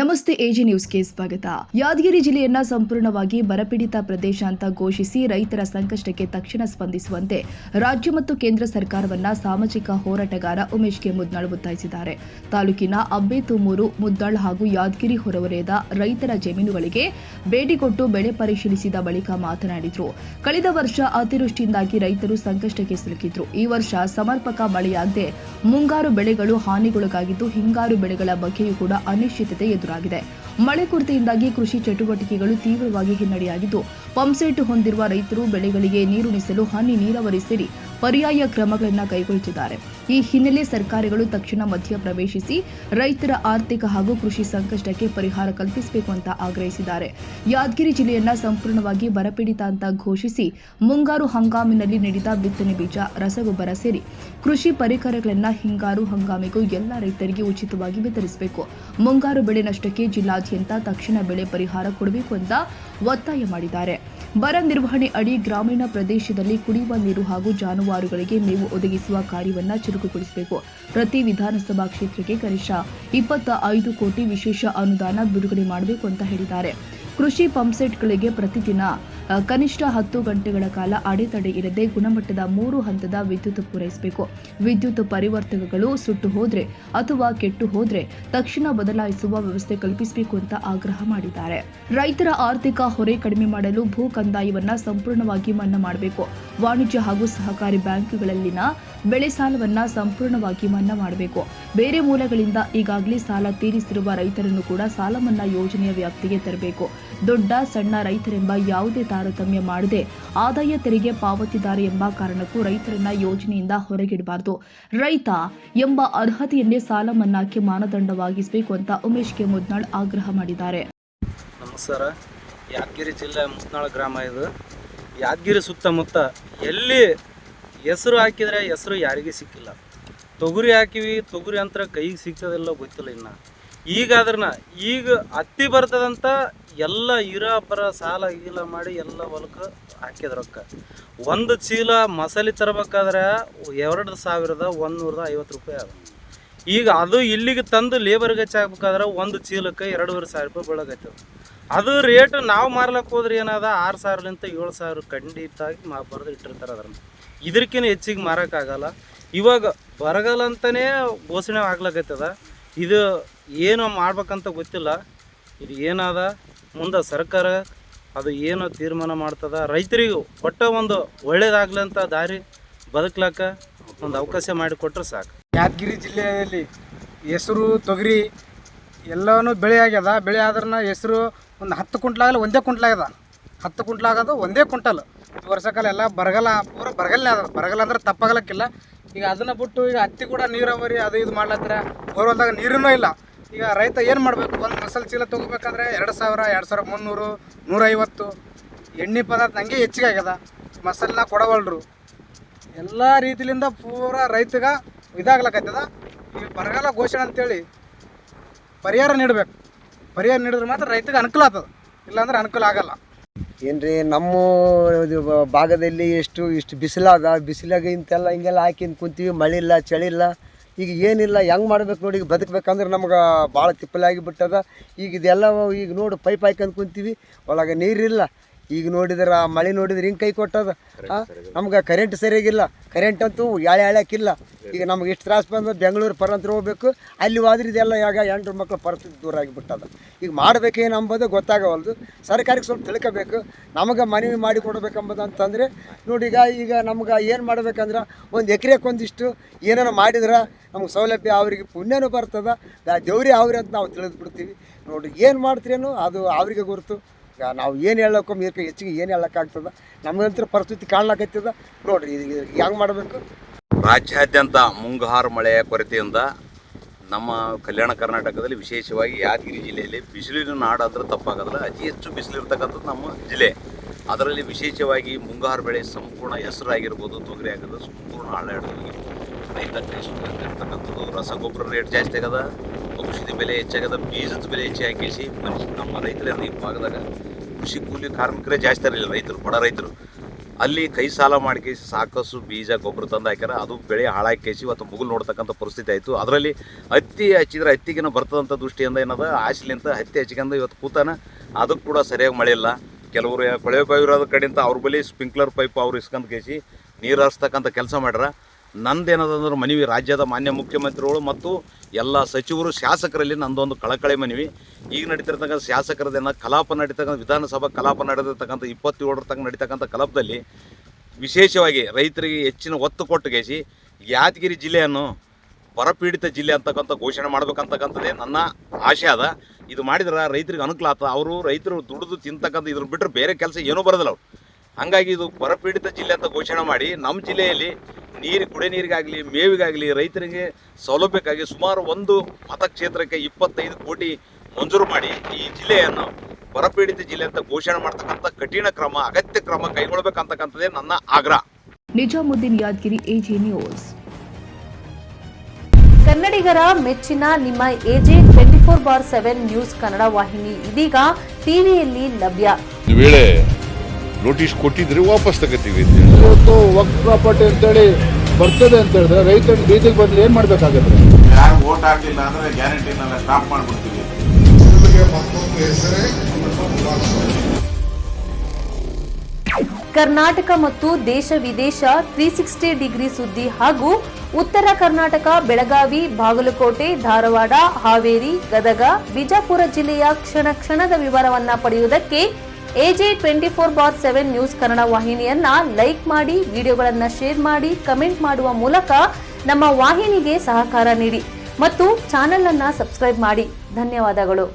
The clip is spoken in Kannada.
ನಮಸ್ತೆ ಎಜಿ ನ್ಯೂಸ್ಗೆ ಸ್ವಾಗತ. ಯಾದಗಿರಿ ಜಿಲ್ಲೆಯನ್ನ ಸಂಪೂರ್ಣವಾಗಿ ಬರಪೀಡಿತ ಪ್ರದೇಶ ಅಂತ ಘೋಷಿಸಿ ರೈತರ ಸಂಕಷ್ಟಕ್ಕೆ ತಕ್ಷಣ ಸ್ಪಂದಿಸುವಂತೆ ರಾಜ್ಯ ಮತ್ತು ಕೇಂದ್ರ ಸರ್ಕಾರವನ್ನ ಸಾಮಾಜಿಕ ಹೋರಾಟಗಾರ ಉಮೇಶ್ ಕೆ ಮುದ್ನಾಳ್ ಒತ್ತಾಯಿಸಿದ್ದಾರೆ. ತಾಲೂಕಿನ ಅಬ್ಬೆತುಮೂರು, ಮುದ್ನಾಳ್ ಹಾಗೂ ಯಾದಗಿರಿ ಹೊರವಲಯದ ರೈತರ ಜಮೀನುಗಳಿಗೆ ಭೇಟಿ ಕೊಟ್ಟು ಬೆಳೆ ಪರಿಶೀಲಿಸಿದ ಬಳಿಕ ಮಾತನಾಡಿದರು. ಕಳೆದ ವರ್ಷ ಅತಿವೃಷ್ಟಿಯಿಂದಾಗಿ ರೈತರು ಸಂಕಷ್ಟಕ್ಕೆ ಸಿಲುಕಿದ್ರು. ಈ ವರ್ಷ ಸಮರ್ಪಕ ಮಳೆಯಾಗದೆ ಮುಂಗಾರು ಬೆಳೆಗಳು ಹಾನಿಗೊಳಗಾಗಿದ್ದು, ಹಿಂಗಾರು ಬೆಳೆಗಳ ಬಗ್ಗೆಯೂ ಕೂಡ ಅನಿಶ್ಚಿತತೆ ಎದುರಾಗಿದೆ. ಮಳೆ ಕೊರತೆಯಿಂದಾಗಿ ಕೃಷಿ ಚಟುವಟಿಕೆಗಳು ತೀವ್ರವಾಗಿ ಹಿನ್ನಡೆಯಾಗಿದ್ದು, ಪಂಪ್ಸೆಟ್ ಹೊಂದಿರುವ ರೈತರು ಬೆಳೆಗಳಿಗೆ ನೀರುಣಿಸಲು ಹನಿ ನೀರಾವರಿ ಸೇರಿ ಪರ್ಯಾಯ ಕ್ರಮಗಳನ್ನು ಕೈಗೊಳ್ಳುತ್ತಿದ್ದಾರೆ. ಈ ಹಿನ್ನೆಲೆ ಸರ್ಕಾರಗಳು ತಕ್ಷಣ ಮಧ್ಯ ಪ್ರವೇಶಿಸಿ ರೈತರ ಆರ್ಥಿಕ ಹಾಗೂ ಕೃಷಿ ಸಂಕಷ್ಟಕ್ಕೆ ಪರಿಹಾರ ಕಲ್ಪಿಸಬೇಕು ಅಂತ ಆಗ್ರಹಿಸಿದ್ದಾರೆ. ಯಾದಗಿರಿ ಜಿಲ್ಲೆಯನ್ನ ಸಂಪೂರ್ಣವಾಗಿ ಬರಪೀಡಿತ ಅಂತ ಘೋಷಿಸಿ ಮುಂಗಾರು ಹಂಗಾಮಿನಲ್ಲಿ ನೀಡಿದ ಬಿತ್ತನೆ ಬೀಜ, ರಸಗೊಬ್ಬರ ಸೇರಿ ಕೃಷಿ ಪರಿಕರಗಳನ್ನು ಹಿಂಗಾರು ಹಂಗಾಮಿಗೂ ಎಲ್ಲ ರೈತರಿಗೆ ಉಚಿತವಾಗಿ ವಿತರಿಸಬೇಕು. ಮುಂಗಾರು ಬೆಳೆ ನಷ್ಟಕ್ಕೆ ಜಿಲ್ಲಾದ್ಯಂತ ತಕ್ಷಣ ಬೆಳೆ ಪರಿಹಾರ ಕೊಡಬೇಕು ಅಂತ ಒತ್ತಾಯ ಮಾಡಿದ್ದಾರೆ. ಬರ ನಿರ್ವಹಣೆ ಅಡಿ ಗ್ರಾಮೀಣ ಪ್ರದೇಶದಲ್ಲಿ ಕುಡಿಯುವ ನೀರು ಹಾಗೂ ಜಾನುವಾರುಗಳಿಗೆ ಮೇವು ಒದಗಿಸುವ ಕಾರ್ಯವನ್ನು ಚುರುಕುಗೊಳಿಸಬೇಕು. ಪ್ರತಿ ವಿಧಾನಸಭಾ ಕ್ಷೇತ್ರಕ್ಕೆ ಕನಿಷ್ಠ 25 ಕೋಟಿ ವಿಶೇಷ ಅನುದಾನ ಬಿಡುಗಡೆ ಮಾಡಬೇಕು ಅಂತ ಹೇಳಿದ್ದಾರೆ. ಕೃಷಿ ಪಂಪ್ಸೆಟ್ಗಳಿಗೆ ಪ್ರತಿದಿನ ಕನಿಷ್ಠ 10 ಗಂಟೆಗಳ ಕಾಲ ಅಡೆತಡೆ ಇರದೆ ಗುಣಮಟ್ಟದ 3 ಹಂತದ ವಿದ್ಯುತ್ ಪೂರೈಸಬೇಕು. ವಿದ್ಯುತ್ ಪರಿವರ್ತಕಗಳು ಸುಟ್ಟು ಹೋದ್ರೆ ಅಥವಾ ಕೆಟ್ಟು ಹೋದ್ರೆ ತಕ್ಷಣ ಬದಲಾಯಿಸುವ ವ್ಯವಸ್ಥೆ ಕಲ್ಪಿಸಬೇಕು ಅಂತ ಆಗ್ರಹ ಮಾಡಿದ್ದಾರೆ. ರೈತರ ಆರ್ಥಿಕ ಹೊರೆ ಕಡಿಮೆ ಮಾಡಲು ಭೂ ಕಂದಾಯವನ್ನ ಸಂಪೂರ್ಣವಾಗಿ ಮನ್ನಾ ಮಾಡಬೇಕು. ವಾಣಿಜ್ಯ ಹಾಗೂ ಸಹಕಾರಿ ಬ್ಯಾಂಕ್ಗಳಲ್ಲಿನ ಬೆಳೆ ಸಾಲವನ್ನ ಸಂಪೂರ್ಣವಾಗಿ ಮನ್ನಾ ಮಾಡಬೇಕು. ಬೇರೆ ಮೂಲಗಳಿಂದ ಈಗಾಗಲೇ ಸಾಲ ತೀರಿಸಿರುವ ರೈತರನ್ನು ಕೂಡ ಸಾಲ ಮನ್ನಾ ಯೋಜನೆಯ ವ್ಯಾಪ್ತಿಗೆ ತರಬೇಕು. ದೊಡ್ಡ ಸಣ್ಣ ರೈತರೆಂಬ ಯಾವುದೇ ತಾರತಮ್ಯ ಮಾಡದೆ ಆದಾಯ ತೆರಿಗೆ ಪಾವತಿದಾರ ಎಂಬ ಕಾರಣಕ್ಕೂ ರೈತರನ್ನ ಯೋಜನೆಯಿಂದ ಹೊರಗಿಡಬಾರದು. ರೈತ ಎಂಬ ಅರ್ಹತೆಯನ್ನೇ ಸಾಲ ಮನ್ನಾಕ್ಕೆ ಮಾನದಂಡವಾಗಿಸಬೇಕು ಅಂತ ಉಮೇಶ್ ಕೆ ಮುದ್ನಾಳ್ ಆಗ್ರಹ ಮಾಡಿದ್ದಾರೆ. ನಮಸ್ಕಾರ. ಯಾದಗಿರಿ ಜಿಲ್ಲೆ ಮುದ್ನಾಳ್ ಗ್ರಾಮ ಇದು. ಯಾದಗಿರಿ ಸುತ್ತಮುತ್ತ ಎಲ್ಲಿ ಹೆಸರು ಹಾಕಿದರೆ ಹೆಸರು ಯಾರಿಗೂ ಸಿಕ್ಕಿಲ್ಲ. ತೊಗರಿ ಹಾಕಿವಿ, ತೊಗರಿ ಅಂತರ ಕೈಗೆ ಸಿಗ್ತದಿಲ್ಲ ಗೊತ್ತಿಲ್ಲ. ಇನ್ನು ಈಗ ಹತ್ತಿ ಬರ್ತದಂತ ಎಲ್ಲ ಇರಾಪರ ಸಾಲ ಗೀಲ ಮಾಡಿ ಎಲ್ಲ ಹೊಲಕ್ಕೆ ಹಾಕಿದ ರೊಕ್ಕ. ಒಂದು ಚೀಲ ಮಸಾಲೆ ತರಬೇಕಾದ್ರೆ 2,150 ರೂಪಾಯಿ ಅದ. ಈಗ ಅದು ಇಲ್ಲಿಗೆ ತಂದು ಲೇಬರ್ಗೆ ಹಚ್ಚಾಕ್ಬೇಕಾದ್ರೆ ಒಂದು ಚೀಲಕ್ಕೆ 2,500 ರೂಪಾಯಿ ಬೆಳಗೈತದ. ಅದು ರೇಟ್ ನಾವು ಮಾರ್ಲಕ್ಕೆ ಹೋದ್ರೆ ಏನದ 6,000ಲಿಂದ 7,000 ಖಂಡಿತಾಗಿ ಬರೆದು ಇಟ್ಟಿರ್ತಾರೆ. ಅದನ್ನು ಇದಕ್ಕಿಂತ ಹೆಚ್ಚಿಗೆ ಮಾರೋಕ್ಕಾಗಲ್ಲ. ಇವಾಗ ಬರಗಾಲ ಅಂತಲೇ ಘೋಷಣೆ ಆಗ್ಲಕತ್ತದ. ಇದು ಏನು ಮಾಡ್ಬೇಕಂತ ಗೊತ್ತಿಲ್ಲ. ಇದು ಏನದ ಮುಂದೆ ಸರ್ಕಾರ ಅದು ಏನು ತೀರ್ಮಾನ ಮಾಡ್ತದ, ರೈತರಿಗೂ ಒಟ್ಟ ಒಂದು ಒಳ್ಳೇದಾಗ್ಲಿ ಅಂತ ದಾರಿ ಬದುಕ್ಲಾಕ ಒಂದು ಅವಕಾಶ ಮಾಡಿಕೊಟ್ರೆ ಸಾಕು. ಯಾದಗಿರಿ ಜಿಲ್ಲೆಯಲ್ಲಿ ಹೆಸರು, ತೊಗರಿ ಎಲ್ಲವೂ ಬೆಳೆ ಆಗ್ಯದ. ಬೆಳೆ ಆದ್ರನ್ನ ಹೆಸರು ಒಂದು 10 ಕ್ವಿಂಟ್ಲಾಗಲ್ಲ, ಒಂದೇ ಕ್ವಿಂಟ್ಲಾಗ್ಯದ. 10 ಕ್ವಿಂಟ್ಲಾಗೋದು ಒಂದೇ ಕ್ವಿಂಟಲ್. ವರ್ಷಕಾಲ ಎಲ್ಲ ಬರಗಾಲ, ಪೂರ ಬರಗಾಲನೇ ಅದ. ಬರಗಾಲ ಅಂದ್ರೆ ತಪ್ಪಾಗಲಕ್ಕಿಲ್ಲ. ಈಗ ಅದನ್ನು ಬಿಟ್ಟು ಈಗ ಹತ್ತಿ ಕೂಡ ನೀರಾವರಿ ಅದು ಇದು ಮಾಡ್ಲತ್ತರ. ಹೊರದಾಗ ನೀರೂ ಇಲ್ಲ. ಈಗ ರೈತ ಏನು ಮಾಡಬೇಕು? ಒಂದು ಮಸಾಲೆ ಚೀಲ ತೊಗೋಬೇಕಾದ್ರೆ 2,000, 2,300, 150. ಎಣ್ಣೆ ಪದಾರ್ಥ ಹಂಗೆ ಹೆಚ್ಚಿಗೆ ಆಗ್ಯದ. ಮಸಾಲೆನ ಕೊಡವಲ್ರು. ಎಲ್ಲ ರೀತಿಯಿಂದ ಪೂರ ರೈತಗೆ ಇದಾಗ್ಲಕತ್ತದ. ಈ ಬರಗಾಲ ಘೋಷಣೆ ಅಂತೇಳಿ ಪರಿಹಾರ ನೀಡಬೇಕು. ಪರಿಹಾರ ನೀಡಿದ್ರೆ ಮಾತ್ರ ರೈತಗೆ ಅನುಕೂಲ ಆಗ್ತದೆ, ಇಲ್ಲಾಂದ್ರೆ ಅನುಕೂಲ ಆಗಲ್ಲ. ಏನ್ರಿ ನಮ್ಮ ಭಾಗದಲ್ಲಿ ಇಷ್ಟು ಬಿಸಿಲಾದ, ಬಿಸಿಲಾಗ ಇಂತೆಲ್ಲ ಹಿಂಗೆಲ್ಲ ಹಾಕಿಂದು ಕುಂತೀವಿ. ಮಳೆ ಇಲ್ಲ, ಚಳಿ ಇಲ್ಲ. ಈಗ ಏನಿಲ್ಲ, ಹೆಂಗೆ ಮಾಡ್ಬೇಕು ನೋಡಿ. ಈಗ ಬದುಕಬೇಕಂದ್ರೆ ನಮ್ಗೆ ಭಾಳ ತಿಪ್ಪಲಾಗಿ ಬಿಟ್ಟದ. ಈಗ ಇದೆಲ್ಲ ಈಗ ನೋಡಿ ಪೈಪ್ ಹಾಕ್ಯಂದು ಕುಂತೀವಿ, ಒಳಗೆ ನೀರಿಲ್ಲ. ಈಗ ನೋಡಿದ್ರೆ ಮಳೆ ನೋಡಿದ್ರೆ ಹಿಂಗೆ ಕೈ ಕೊಟ್ಟದ. ನಮ್ಗೆ ಕರೆಂಟ್ ಸರಿಯಾಗಿಲ್ಲ. ಕರೆಂಟ್ ಅಂತೂ ಎಳ್ಯಾಕಿಲ್ಲ. ಈಗ ನಮ್ಗೆ ಎಷ್ಟು ತ್ರಾಸ ಬಂದ್ರೆ ಬೆಂಗಳೂರು ಪರಂತ್ರ ಹೋಗ್ಬೇಕು. ಅಲ್ಲಿ ಹೋದ್ರೆ ಇದೆಲ್ಲ ಈಗ ಹೆಣ್ರು ಮಕ್ಕಳ ಪರಿಸ್ಥಿತಿ ದೂರ ಆಗಿಬಿಟ್ಟದ. ಈಗ ಮಾಡಬೇಕೇನು ಅಂಬೋದು ಗೊತ್ತಾಗವಲ್ದು. ಸರ್ಕಾರಕ್ಕೆ ಸ್ವಲ್ಪ ತಿಳ್ಕೋಬೇಕು. ನಮಗೆ ಮನವಿ ಮಾಡಿ ಕೊಡಬೇಕಂಬುದು ಅಂತಂದರೆ ನೋಡಿ. ಈಗ ನಮ್ಗೆ ಏನು ಮಾಡ್ಬೇಕಂದ್ರೆ ಒಂದು ಎಕರೆಗೆ ಒಂದಿಷ್ಟು ಏನೇನೋ ಮಾಡಿದ್ರೆ ನಮ್ಗೆ ಸೌಲಭ್ಯ, ಅವ್ರಿಗೆ ಪುಣ್ಯನೂ ಬರ್ತದೆ. ದೇವ್ರಿ ಅವ್ರಿ ಅಂತ ನಾವು ತಿಳಿದು ಬಿಡ್ತೀವಿ. ನೋಡಿ ಏನು ಮಾಡ್ತೀರೇನು ಅದು ಅವರಿಗೆ ಗುರುತು. ನಾವು ಏನು ಹೇಳೋಕೆ ಹೆಚ್ಚಿಗೆ ಏನು ಹೇಳೋಕ್ಕಾಗ್ತದೆ? ನಮಗಂತರ ಪರಿಸ್ಥಿತಿ ಕಾಣ್ಲಾಕತ್ತದ ನೋಡಿರಿ. ಇದು ಹೆಂಗೆ ಮಾಡಬೇಕು? ರಾಜ್ಯಾದ್ಯಂತ ಮುಂಗಾರು ಮಳೆಯ ಕೊರತೆಯಿಂದ ನಮ್ಮ ಕಲ್ಯಾಣ ಕರ್ನಾಟಕದಲ್ಲಿ, ವಿಶೇಷವಾಗಿ ಯಾದಗಿರಿ ಜಿಲ್ಲೆಯಲ್ಲಿ ಬಿಸಿಲಿನ ನಾಡು ಅಂದ್ರೆ ತಪ್ಪಾಗೋದಿಲ್ಲ. ಅತಿ ಹೆಚ್ಚು ಬಿಸಿಲಿರ್ತಕ್ಕಂಥದ್ದು ನಮ್ಮ ಜಿಲ್ಲೆ. ಅದರಲ್ಲಿ ವಿಶೇಷವಾಗಿ ಮುಂಗಾರು ಬೆಳೆ ಸಂಪೂರ್ಣ ಹೆಸರಾಗಿರ್ಬೋದು, ತೊಗರಿ ಆಗೋದು ಸಂಪೂರ್ಣ ಹಾಳಾಡೋದು. ರೈತ ಕೈರ್ತಕ್ಕಂಥದ್ದು ರಸಗೊಬ್ಬರ ರೇಟ್ ಜಾಸ್ತಿ ಆಗದ, ಔಷಧಿ ಬೆಲೆ ಹೆಚ್ಚಾಗದ, ಬೀಜದ ಬೆಲೆ ಹೆಚ್ಚಾಗಿಸಿ ನಮ್ಮ ರೈತರಲ್ಲಿ ಈ ಭಾಗದಾಗ ಕೃಷಿ ಕೂಲಿ ಕಾರ್ಮಿಕರೇ ಜಾಸ್ತಿ ಇರಲಿಲ್ಲ. ರೈತರು, ಬಡ ರೈತರು ಅಲ್ಲಿ ಕೈ ಸಾಲ ಮಾಡ್ಕೇಸಿ ಸಾಕಷ್ಟು ಬೀಜ ಗೊಬ್ಬರ ತಂದು ಹಾಕ್ಯಾರ. ಅದು ಬೆಳೆ ಹಾಳಾಕೇಸಿ ಇವತ್ತು ಮುಗುಲು ನೋಡ್ತಕ್ಕಂಥ ಪರಿಸ್ಥಿತಿ ಆಯಿತು. ಅದರಲ್ಲಿ ಹತ್ತಿ ಹಚ್ಚಿದ್ರೆ ಹತ್ತಿಗಿನ ಬರ್ತದಂಥ ದೃಷ್ಟಿಯಿಂದ ಏನದ ಆಶಲಿಂತ ಹತ್ತಿ ಹಚ್ಚಿಕೊಂಡು ಇವತ್ತು ಕೂತಾನ. ಅದಕ್ಕೆ ಕೂಡ ಸರಿಯಾಗಿ ಮಳೆ ಇಲ್ಲ. ಕೆಲವರು ಕೊಳವೆ ಬಾವಿ ಇರೋದ್ರ ಕಡೆಯಿಂದ ಅವ್ರ ಬಳಿ ಸ್ಪ್ರಿಂಕ್ಲರ್ ಪೈಪ್ ಅವ್ರು ಇಸ್ಕೊಂಡು ಕೇಸಿ ನೀರು ಹರಿಸ್ತಕ್ಕಂಥ ಕೆಲಸ ಮಾಡ್ಯಾರ. ನಂದೇನದಂದ್ರೆ ಮನವಿ ರಾಜ್ಯದ ಮಾನ್ಯ ಮುಖ್ಯಮಂತ್ರಿಗಳು ಮತ್ತು ಎಲ್ಲ ಸಚಿವರು ಶಾಸಕರಲ್ಲಿ ನಂದೊಂದು ಕಳಕಳಿ ಮನವಿ. ಈಗ ನಡೀತಿರ್ತಕ್ಕಂಥ ಶಾಸಕರದೇನ ಕಲಾಪ ನಡೀತಕ್ಕಂಥ ವಿಧಾನಸಭಾ ಕಲಾಪ ನಡೆದಿರ್ತಕ್ಕಂಥ 27ರ ತನಕ ನಡೀತಕ್ಕಂಥ ಕಲಾಪದಲ್ಲಿ ವಿಶೇಷವಾಗಿ ರೈತರಿಗೆ ಹೆಚ್ಚಿನ ಒತ್ತು ಕೊಟ್ಟುಗೇಸಿ ಯಾದಗಿರಿ ಜಿಲ್ಲೆಯನ್ನು ಬರಪೀಡಿತ ಜಿಲ್ಲೆ ಅಂತಕ್ಕಂಥ ಘೋಷಣೆ ಮಾಡ್ಬೇಕಂತಕ್ಕಂಥದ್ದೇ ನನ್ನ ಆಶೆ ಅದ. ಇದು ಮಾಡಿದ್ರೆ ರೈತರಿಗೆ ಅನುಕೂಲ ಆಗ್ತದೆ. ಅವರು ರೈತರು ದುಡಿದು ತಿಂತಕ್ಕಂಥ ಇದ್ರ ಬಿಟ್ಟರೆ ಬೇರೆ ಕೆಲಸ ಏನೂ ಬರೋದಿಲ್ಲ ಅವ್ರು. ಹಾಗಾಗಿ ಇದು ಬರಪೀಡಿತ ಜಿಲ್ಲೆ ಅಂತ ಘೋಷಣೆ ಮಾಡಿ ನಮ್ಮ ಜಿಲ್ಲೆಯಲ್ಲಿ ಕುಡಿಯ ನೀರಿಗಾಗಲಿ ಮೇವಿಗಾಗಲಿ ರೈತರಿಗೆ ಸೌಲಭ್ಯಕ್ಕಾಗಿ ಸುಮಾರು ಒಂದು ಮತಕ್ಷೇತ್ರಕ್ಕೆ 25 ಕೋಟಿ ಮಂಜೂರು ಮಾಡಿ ಈ ಜಿಲ್ಲೆಯನ್ನು ಬರಪೀಡಿತ ಜಿಲ್ಲೆ ಅಂತ ಘೋಷಣೆ ಮಾಡ್ತಕ್ಕಂಥ ಕಠಿಣ ಕ್ರಮ ಅಗತ್ಯ ಕ್ರಮ ಕೈಗೊಳ್ಳಬೇಕಂತಕ್ಕಂಥದ್ದೇ ನನ್ನ ಆಗ್ರಹ. Nizamuddin Yadagiri, AG news. ಕನ್ನಡಿಗರ ಮೆಚ್ಚಿನ ನಿಮ್ಮ AG 24/7 ನ್ಯೂಸ್ ಕನ್ನಡ ವಾಹಿನಿ ಇದೀಗ ಟಿವಿಯಲ್ಲಿ ಲಭ್ಯ. ವೇಳೆ ನೋಟಿಸ್ ಕೊಟ್ಟಿದ್ರೆ ವಾಪಸ್ ತಗೋತೀವಿ. ಇವತ್ತು ವಕ್ಫ್ ಪ್ರಾಪರ್ಟಿ ಅಂತೇಳಿ ಬರ್ತದೆ ಅಂತ ಹೇಳಿದ್ರೆ ರೈತರು ಬೀದಿಗೆ ಬದಲು ಏನ್ ಮಾಡ್ಬೇಕಾಗತ್ತೆ? ಯಾರು ವೋಟ್ ಹಾಕಲಿಲ್ಲ ಅಂದ್ರೆ ಗ್ಯಾರಂಟಿನೆಲ್ಲ ಸ್ಟಾಪ್ ಮಾಡ್ಬಿಡ್ತೀವಿ. ಕರ್ನಾಟಕ ಮತ್ತು ದೇಶ ವಿದೇಶ 360 ಡಿಗ್ರಿ ಸುದ್ದಿ ಹಾಗೂ ಉತ್ತರ ಕರ್ನಾಟಕ, ಬೆಳಗಾವಿ, ಬಾಗಲಕೋಟೆ, ಧಾರವಾಡ, ಹಾವೇರಿ, ಗದಗ, ಬಿಜಾಪುರ ಜಿಲ್ಲೆಯ ಕ್ಷಣ ಕ್ಷಣದ ವಿವರವನ್ನ ಪಡೆಯುವುದಕ್ಕೆ AG 24/7 ನ್ಯೂಸ್ ಕನ್ನಡ ವಾಹಿನಿಯನ್ನ ಲೈಕ್ ಮಾಡಿ, ವಿಡಿಯೋಗಳನ್ನ ಶೇರ್ ಮಾಡಿ, ಕಮೆಂಟ್ ಮಾಡುವ ಮೂಲಕ ನಮ್ಮ ವಾಹಿನಿಗೆ ಸಹಕಾರ ನೀಡಿ ಮತ್ತು ಚಾನೆಲ್ ಅನ್ನ ಸಬ್ಸ್ಕ್ರೈಬ್ ಮಾಡಿ. ಧನ್ಯವಾದಗಳು.